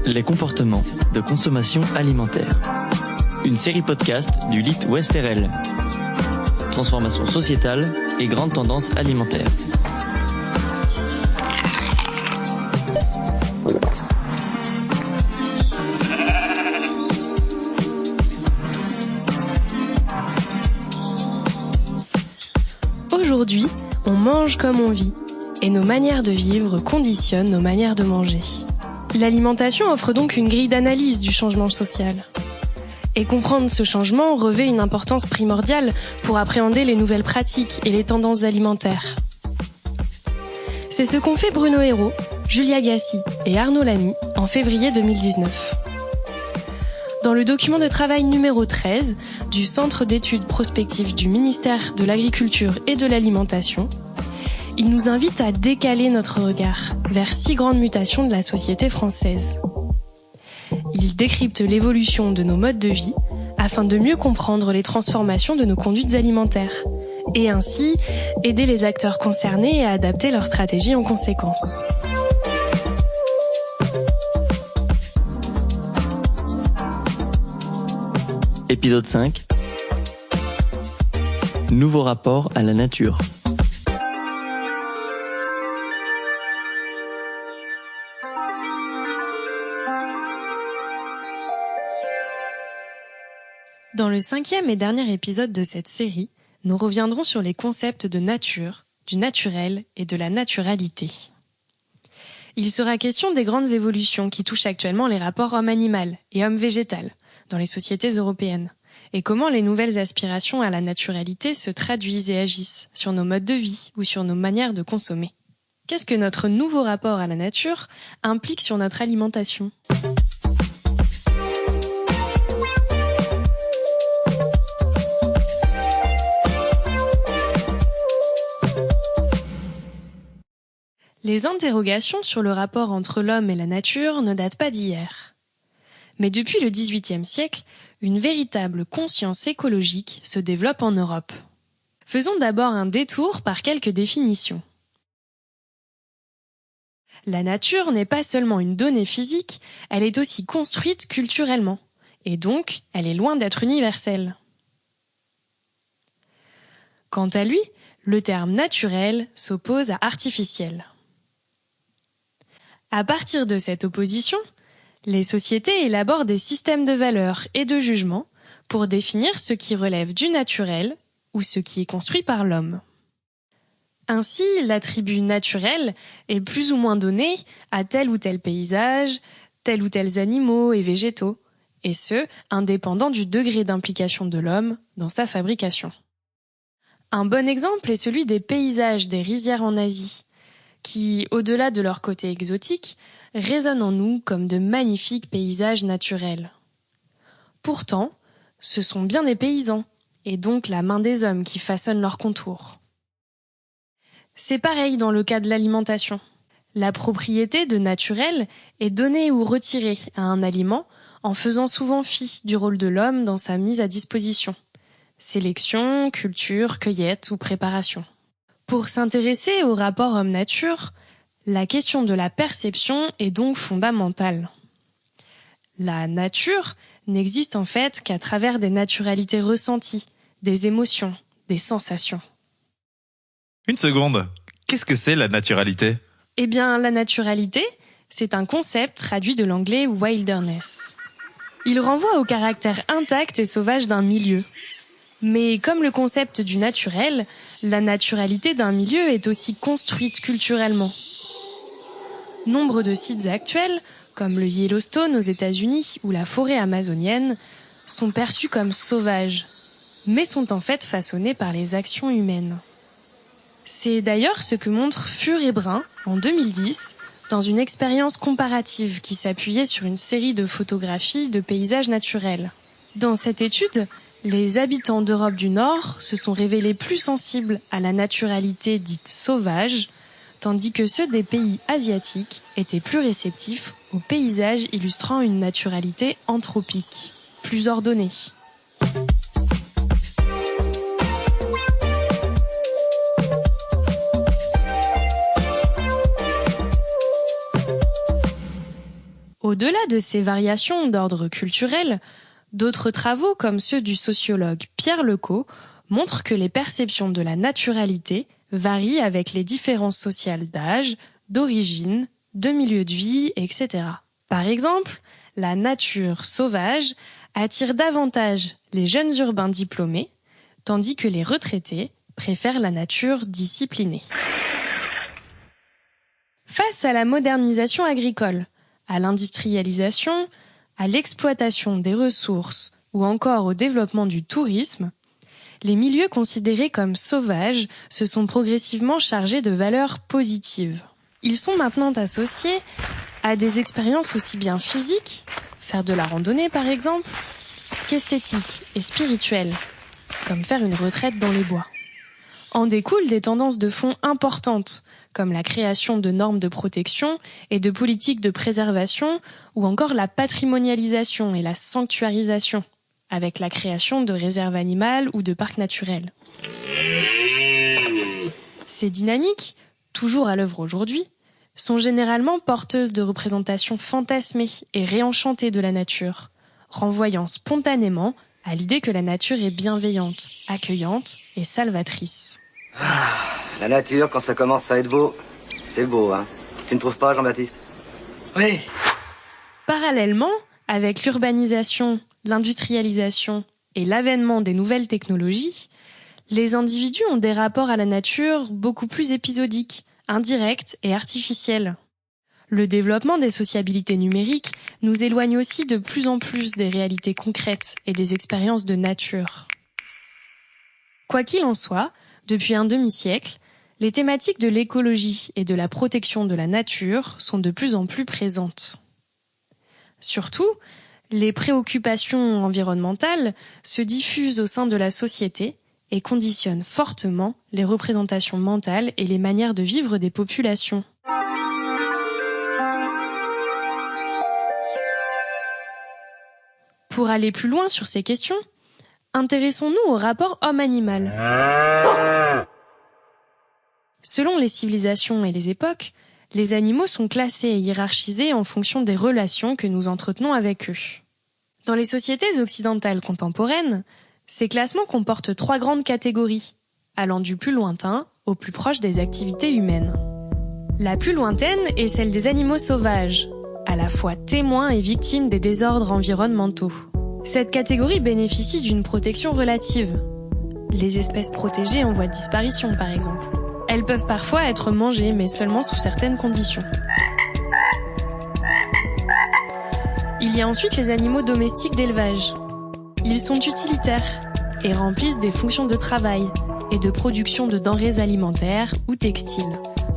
Les comportements de consommation alimentaire. Une série podcast du LIT Ouest-RL. Transformation sociétale et grandes tendances alimentaires. Aujourd'hui, on mange comme on vit, et nos manières de vivre conditionnent nos manières de manger. L'alimentation offre donc une grille d'analyse du changement social. Et comprendre ce changement revêt une importance primordiale pour appréhender les nouvelles pratiques et les tendances alimentaires. C'est ce qu'ont fait Bruno Hérault, Julia Gassi et Arnaud Lamy en février 2019. Dans le document de travail numéro 13 du Centre d'études prospectives du ministère de l'Agriculture et de l'Alimentation, il nous invite à décaler notre regard vers 6 grandes mutations de la société française. Il décrypte l'évolution de nos modes de vie afin de mieux comprendre les transformations de nos conduites alimentaires et ainsi aider les acteurs concernés à adapter leur stratégie en conséquence. Épisode 5. Nouveau rapport à la nature. Dans le 5e et dernier épisode de cette série, nous reviendrons sur les concepts de nature, du naturel et de la naturalité. Il sera question des grandes évolutions qui touchent actuellement les rapports homme-animal et homme-végétal dans les sociétés européennes, et comment les nouvelles aspirations à la naturalité se traduisent et agissent sur nos modes de vie ou sur nos manières de consommer. Qu'est-ce que notre nouveau rapport à la nature implique sur notre alimentation ? Les interrogations sur le rapport entre l'homme et la nature ne datent pas d'hier. Mais depuis le XVIIIe siècle, une véritable conscience écologique se développe en Europe. Faisons d'abord un détour par quelques définitions. La nature n'est pas seulement une donnée physique, elle est aussi construite culturellement, et donc elle est loin d'être universelle. Quant à lui, le terme naturel s'oppose à artificiel. À partir de cette opposition, les sociétés élaborent des systèmes de valeurs et de jugements pour définir ce qui relève du naturel ou ce qui est construit par l'homme. Ainsi, l'attribut naturel est plus ou moins donné à tel ou tel paysage, tels ou tels animaux et végétaux, et ce, indépendant du degré d'implication de l'homme dans sa fabrication. Un bon exemple est celui des paysages des rizières en Asie, qui, au-delà de leur côté exotique, résonnent en nous comme de magnifiques paysages naturels. Pourtant, ce sont bien des paysans, et donc la main des hommes qui façonnent leurs contours. C'est pareil dans le cas de l'alimentation. La propriété de naturel est donnée ou retirée à un aliment en faisant souvent fi du rôle de l'homme dans sa mise à disposition. Sélection, culture, cueillette ou préparation. Pour s'intéresser au rapport homme-nature, la question de la perception est donc fondamentale. La nature n'existe en fait qu'à travers des naturalités ressenties, des émotions, des sensations. Une seconde, qu'est-ce que c'est la naturalité ? Eh bien, la naturalité, c'est un concept traduit de l'anglais wilderness. Il renvoie au caractère intact et sauvage d'un milieu. Mais comme le concept du naturel, la naturalité d'un milieu est aussi construite culturellement. Nombre de sites actuels, comme le Yellowstone aux États-Unis ou la forêt amazonienne, sont perçus comme sauvages, mais sont en fait façonnés par les actions humaines. C'est d'ailleurs ce que montre Fur et Brun en 2010 dans une expérience comparative qui s'appuyait sur une série de photographies de paysages naturels. Dans cette étude, les habitants d'Europe du Nord se sont révélés plus sensibles à la naturalité dite sauvage, tandis que ceux des pays asiatiques étaient plus réceptifs aux paysages illustrant une naturalité anthropique, plus ordonnée. Au-delà de ces variations d'ordre culturel, d'autres travaux comme ceux du sociologue Pierre Lecaux montrent que les perceptions de la naturalité varient avec les différences sociales d'âge, d'origine, de milieu de vie, etc. Par exemple, la nature sauvage attire davantage les jeunes urbains diplômés, tandis que les retraités préfèrent la nature disciplinée. Face à la modernisation agricole, à l'industrialisation, à l'exploitation des ressources ou encore au développement du tourisme, les milieux considérés comme sauvages se sont progressivement chargés de valeurs positives. Ils sont maintenant associés à des expériences aussi bien physiques, faire de la randonnée par exemple, qu'esthétiques et spirituelles, comme faire une retraite dans les bois. En découlent des tendances de fond importantes, comme la création de normes de protection et de politiques de préservation, ou encore la patrimonialisation et la sanctuarisation, avec la création de réserves animales ou de parcs naturels. Ces dynamiques, toujours à l'œuvre aujourd'hui, sont généralement porteuses de représentations fantasmées et réenchantées de la nature, renvoyant spontanément à l'idée que la nature est bienveillante, accueillante et salvatrice. La nature, quand ça commence à être beau, c'est beau, hein. Tu ne trouves pas, Jean-Baptiste? Oui. Parallèlement, avec l'urbanisation, l'industrialisation et l'avènement des nouvelles technologies, les individus ont des rapports à la nature beaucoup plus épisodiques, indirects et artificiels. Le développement des sociabilités numériques nous éloigne aussi de plus en plus des réalités concrètes et des expériences de nature. Quoi qu'il en soit, depuis un demi-siècle, les thématiques de l'écologie et de la protection de la nature sont de plus en plus présentes. Surtout, les préoccupations environnementales se diffusent au sein de la société et conditionnent fortement les représentations mentales et les manières de vivre des populations. Pour aller plus loin sur ces questions, intéressons-nous au rapport homme-animal. Selon les civilisations et les époques, les animaux sont classés et hiérarchisés en fonction des relations que nous entretenons avec eux. Dans les sociétés occidentales contemporaines, ces classements comportent 3 grandes catégories, allant du plus lointain au plus proche des activités humaines. La plus lointaine est celle des animaux sauvages, à la fois témoins et victimes des désordres environnementaux. Cette catégorie bénéficie d'une protection relative. Les espèces protégées en voie de disparition, par exemple. Elles peuvent parfois être mangées, mais seulement sous certaines conditions. Il y a ensuite les animaux domestiques d'élevage. Ils sont utilitaires et remplissent des fonctions de travail et de production de denrées alimentaires ou textiles.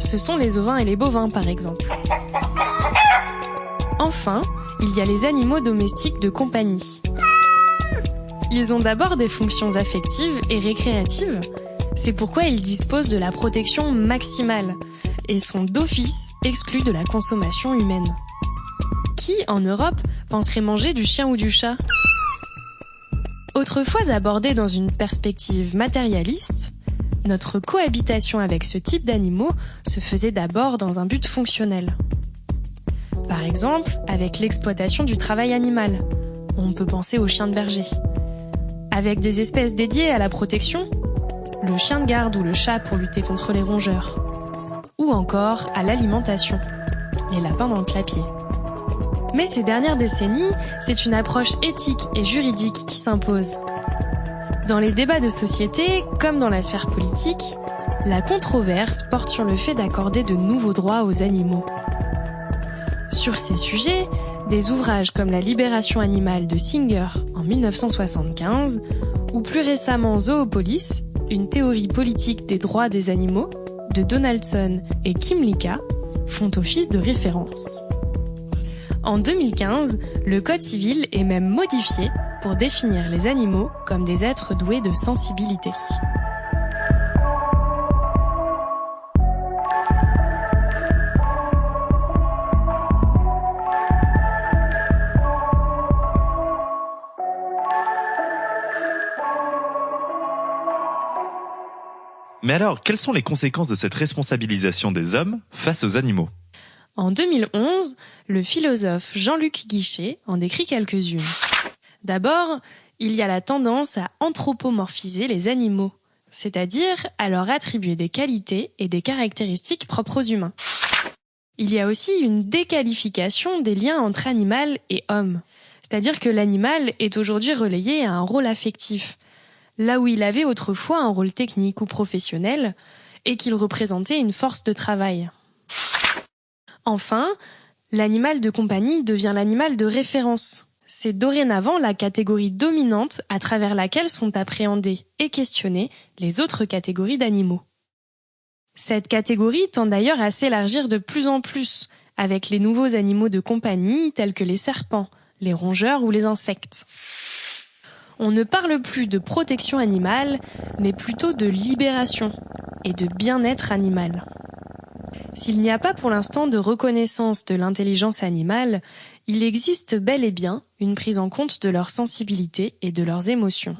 Ce sont les ovins et les bovins, par exemple. Enfin, il y a les animaux domestiques de compagnie. Ils ont d'abord des fonctions affectives et récréatives. C'est pourquoi ils disposent de la protection maximale et sont d'office exclus de la consommation humaine. Qui, en Europe, penserait manger du chien ou du chat ? Autrefois abordée dans une perspective matérialiste, notre cohabitation avec ce type d'animaux se faisait d'abord dans un but fonctionnel. Par exemple, avec l'exploitation du travail animal. On peut penser aux chiens de berger. Avec des espèces dédiées à la protection, le chien de garde ou le chat pour lutter contre les rongeurs. Ou encore à l'alimentation, les lapins dans le clapier. Mais ces dernières décennies, c'est une approche éthique et juridique qui s'impose. Dans les débats de société, comme dans la sphère politique, la controverse porte sur le fait d'accorder de nouveaux droits aux animaux. Sur ces sujets, des ouvrages comme La libération animale de Singer en 1975, ou plus récemment Zoopolis, une théorie politique des droits des animaux, de Donaldson et Kim Lika, font office de référence. En 2015, le Code civil est même modifié pour définir les animaux comme des êtres doués de sensibilité. Mais alors, quelles sont les conséquences de cette responsabilisation des hommes face aux animaux ? En 2011, le philosophe Jean-Luc Guichet en décrit quelques-unes. D'abord, il y a la tendance à anthropomorphiser les animaux, c'est-à-dire à leur attribuer des qualités et des caractéristiques propres aux humains. Il y a aussi une déqualification des liens entre animal et homme, c'est-à-dire que l'animal est aujourd'hui relégué à un rôle affectif, là où il avait autrefois un rôle technique ou professionnel, et qu'il représentait une force de travail. Enfin, l'animal de compagnie devient l'animal de référence. C'est dorénavant la catégorie dominante à travers laquelle sont appréhendées et questionnées les autres catégories d'animaux. Cette catégorie tend d'ailleurs à s'élargir de plus en plus, avec les nouveaux animaux de compagnie tels que les serpents, les rongeurs ou les insectes. On ne parle plus de protection animale, mais plutôt de libération et de bien-être animal. S'il n'y a pas pour l'instant de reconnaissance de l'intelligence animale, il existe bel et bien une prise en compte de leur sensibilité et de leurs émotions.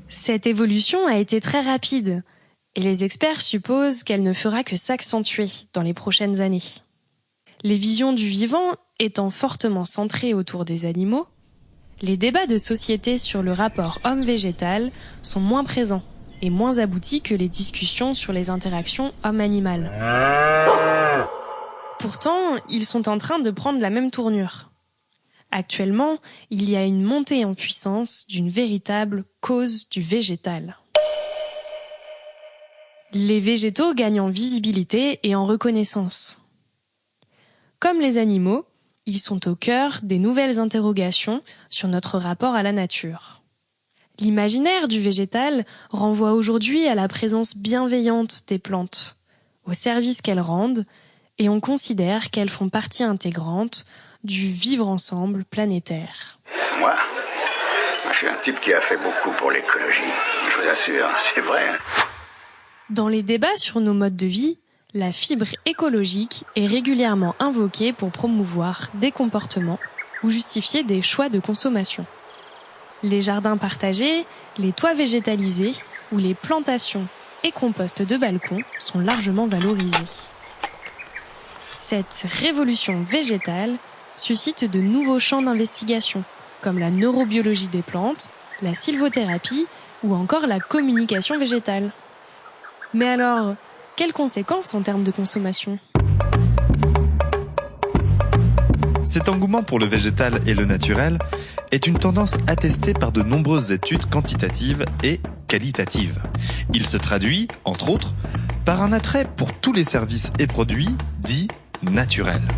Cette évolution a été très rapide, et les experts supposent qu'elle ne fera que s'accentuer dans les prochaines années. Les visions du vivant étant fortement centrées autour des animaux, les débats de société sur le rapport homme-végétal sont moins présents et moins aboutis que les discussions sur les interactions homme-animal. Pourtant, ils sont en train de prendre la même tournure. Actuellement, il y a une montée en puissance d'une véritable cause du végétal. Les végétaux gagnent en visibilité et en reconnaissance. Comme les animaux, ils sont au cœur des nouvelles interrogations sur notre rapport à la nature. L'imaginaire du végétal renvoie aujourd'hui à la présence bienveillante des plantes, au service qu'elles rendent, et on considère qu'elles font partie intégrante du vivre ensemble planétaire. Moi, je suis un type qui a fait beaucoup pour l'écologie, je vous assure, c'est vrai. Dans les débats sur nos modes de vie, la fibre écologique est régulièrement invoquée pour promouvoir des comportements ou justifier des choix de consommation. Les jardins partagés, les toits végétalisés ou les plantations et composts de balcon sont largement valorisés. Cette révolution végétale suscite de nouveaux champs d'investigation, comme la neurobiologie des plantes, la sylvothérapie ou encore la communication végétale. Mais alors, quelles conséquences en termes de consommation ? Cet engouement pour le végétal et le naturel est une tendance attestée par de nombreuses études quantitatives et qualitatives. Il se traduit, entre autres, par un attrait pour tous les services et produits dits naturels.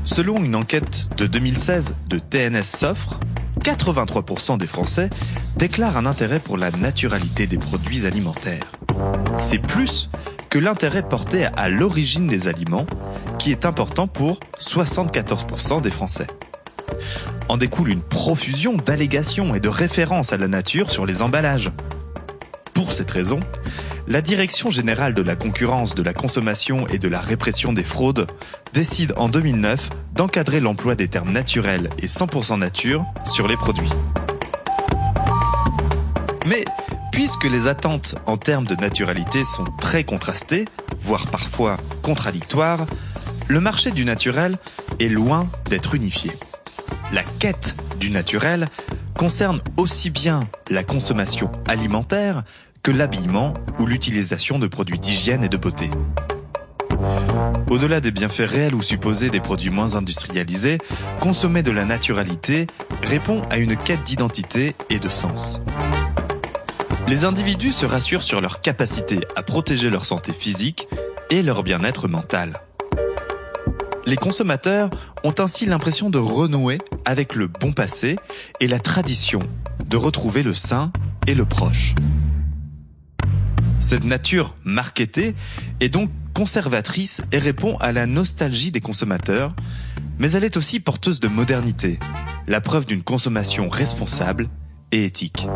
Selon une enquête de 2016 de TNS Sophre, 83% des Français déclarent un intérêt pour la naturalité des produits alimentaires. C'est plus que l'intérêt porté à l'origine des aliments, qui est important pour 74% des Français. En découle une profusion d'allégations et de références à la nature sur les emballages. Pour cette raison, la Direction générale de la concurrence, de la consommation et de la répression des fraudes décide en 2009 d'encadrer l'emploi des termes naturels et 100% nature sur les produits. Mais puisque les attentes en termes de naturalité sont très contrastées, voire parfois contradictoires, le marché du naturel est loin d'être unifié. La quête du naturel concerne aussi bien la consommation alimentaire que l'habillement ou l'utilisation de produits d'hygiène et de beauté. Au-delà des bienfaits réels ou supposés des produits moins industrialisés, consommer de la naturalité répond à une quête d'identité et de sens. Les individus se rassurent sur leur capacité à protéger leur santé physique et leur bien-être mental. Les consommateurs ont ainsi l'impression de renouer avec le bon passé et la tradition de retrouver le sain et le proche. Cette nature marketée est donc conservatrice et répond à la nostalgie des consommateurs, mais elle est aussi porteuse de modernité, la preuve d'une consommation responsable et éthique.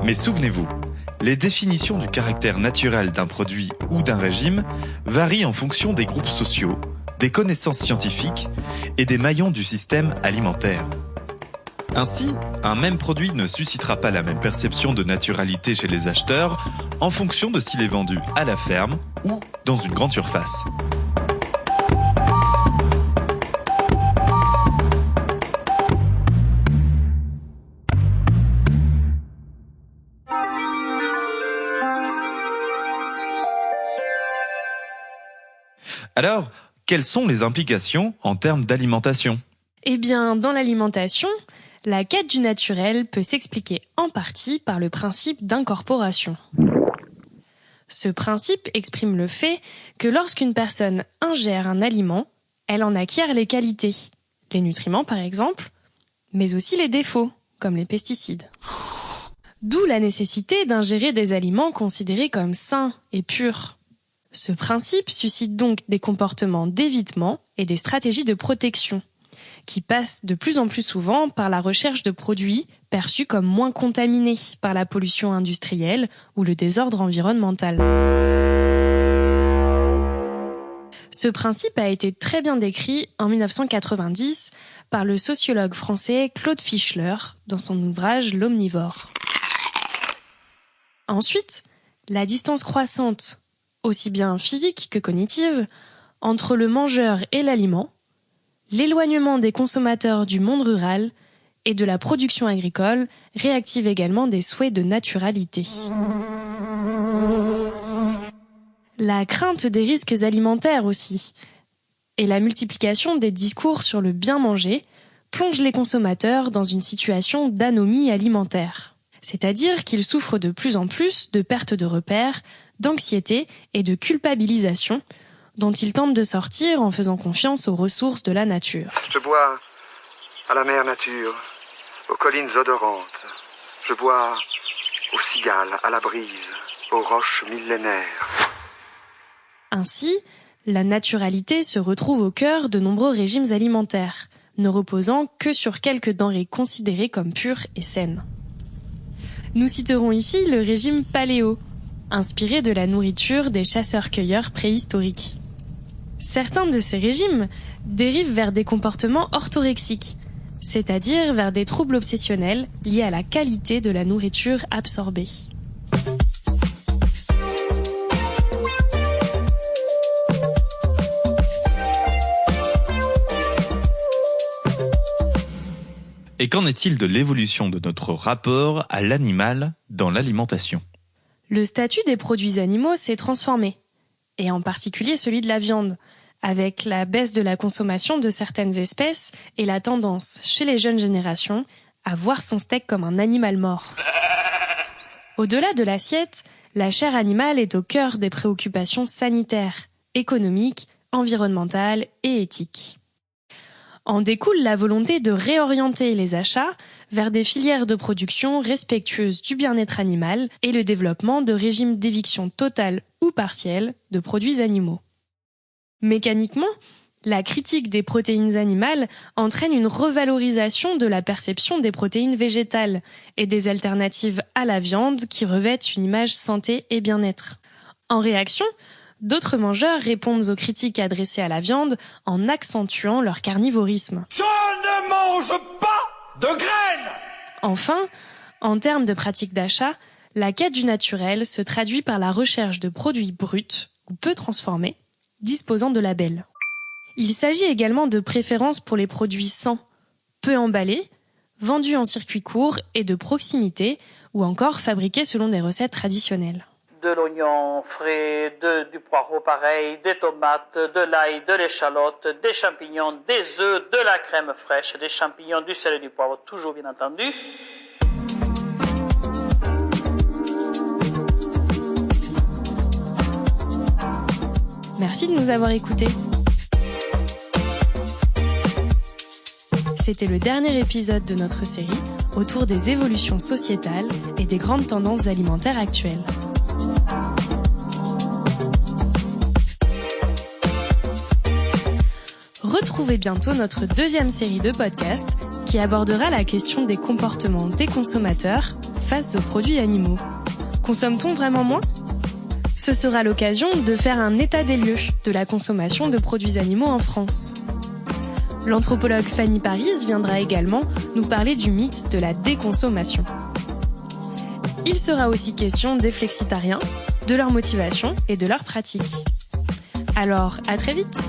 Mais souvenez-vous, les définitions du caractère naturel d'un produit ou d'un régime varient en fonction des groupes sociaux, des connaissances scientifiques et des maillons du système alimentaire. Ainsi, un même produit ne suscitera pas la même perception de naturalité chez les acheteurs en fonction de s'il est vendu à la ferme ou dans une grande surface. Alors, quelles sont les implications en termes d'alimentation ? Eh bien, dans l'alimentation, la quête du naturel peut s'expliquer en partie par le principe d'incorporation. Ce principe exprime le fait que lorsqu'une personne ingère un aliment, elle en acquiert les qualités, les nutriments par exemple, mais aussi les défauts, comme les pesticides. D'où la nécessité d'ingérer des aliments considérés comme sains et purs. Ce principe suscite donc des comportements d'évitement et des stratégies de protection, qui passent de plus en plus souvent par la recherche de produits perçus comme moins contaminés par la pollution industrielle ou le désordre environnemental. Ce principe a été très bien décrit en 1990 par le sociologue français Claude Fischler dans son ouvrage L'Omnivore. Ensuite, la distance croissante, aussi bien physique que cognitive, entre le mangeur et l'aliment, l'éloignement des consommateurs du monde rural et de la production agricole réactive également des souhaits de naturalité. La crainte des risques alimentaires aussi, et la multiplication des discours sur le bien manger plonge les consommateurs dans une situation d'anomie alimentaire. C'est-à-dire qu'ils souffrent de plus en plus de perte de repères, d'anxiété et de culpabilisation, dont ils tentent de sortir en faisant confiance aux ressources de la nature. Je bois à la mer nature, aux collines odorantes. Je bois aux cigales, à la brise, aux roches millénaires. Ainsi, la naturalité se retrouve au cœur de nombreux régimes alimentaires, ne reposant que sur quelques denrées considérées comme pures et saines. Nous citerons ici le régime paléo, inspiré de la nourriture des chasseurs-cueilleurs préhistoriques. Certains de ces régimes dérivent vers des comportements orthorexiques, c'est-à-dire vers des troubles obsessionnels liés à la qualité de la nourriture absorbée. Et qu'en est-il de l'évolution de notre rapport à l'animal dans l'alimentation ? Le statut des produits animaux s'est transformé, et en particulier celui de la viande, avec la baisse de la consommation de certaines espèces et la tendance, chez les jeunes générations, à voir son steak comme un animal mort. Au-delà de l'assiette, la chair animale est au cœur des préoccupations sanitaires, économiques, environnementales et éthiques. En découle la volonté de réorienter les achats vers des filières de production respectueuses du bien-être animal et le développement de régimes d'éviction totale ou partielle de produits animaux. Mécaniquement, la critique des protéines animales entraîne une revalorisation de la perception des protéines végétales et des alternatives à la viande qui revêtent une image santé et bien-être. En réaction, d'autres mangeurs répondent aux critiques adressées à la viande en accentuant leur carnivorisme. Je ne mange pas de graines! Enfin, en termes de pratiques d'achat, la quête du naturel se traduit par la recherche de produits bruts ou peu transformés, disposant de labels. Il s'agit également de préférences pour les produits sans, peu emballés, vendus en circuit court et de proximité, ou encore fabriqués selon des recettes traditionnelles. De l'oignon frais, du poireau pareil, des tomates, de l'ail, de l'échalote, des champignons, des œufs, de la crème fraîche, des champignons, du sel et du poivre, toujours bien entendu. Merci de nous avoir écoutés. C'était le dernier épisode de notre série autour des évolutions sociétales et des grandes tendances alimentaires actuelles. Retrouvez bientôt notre deuxième série de podcasts qui abordera la question des comportements des consommateurs face aux produits animaux. Consomme-t-on vraiment moins ? Ce sera l'occasion de faire un état des lieux de la consommation de produits animaux en France. L'anthropologue Fanny Paris viendra également nous parler du mythe de la déconsommation. Il sera aussi question des flexitariens, de leur motivation et de leurs pratiques. Alors, à très vite!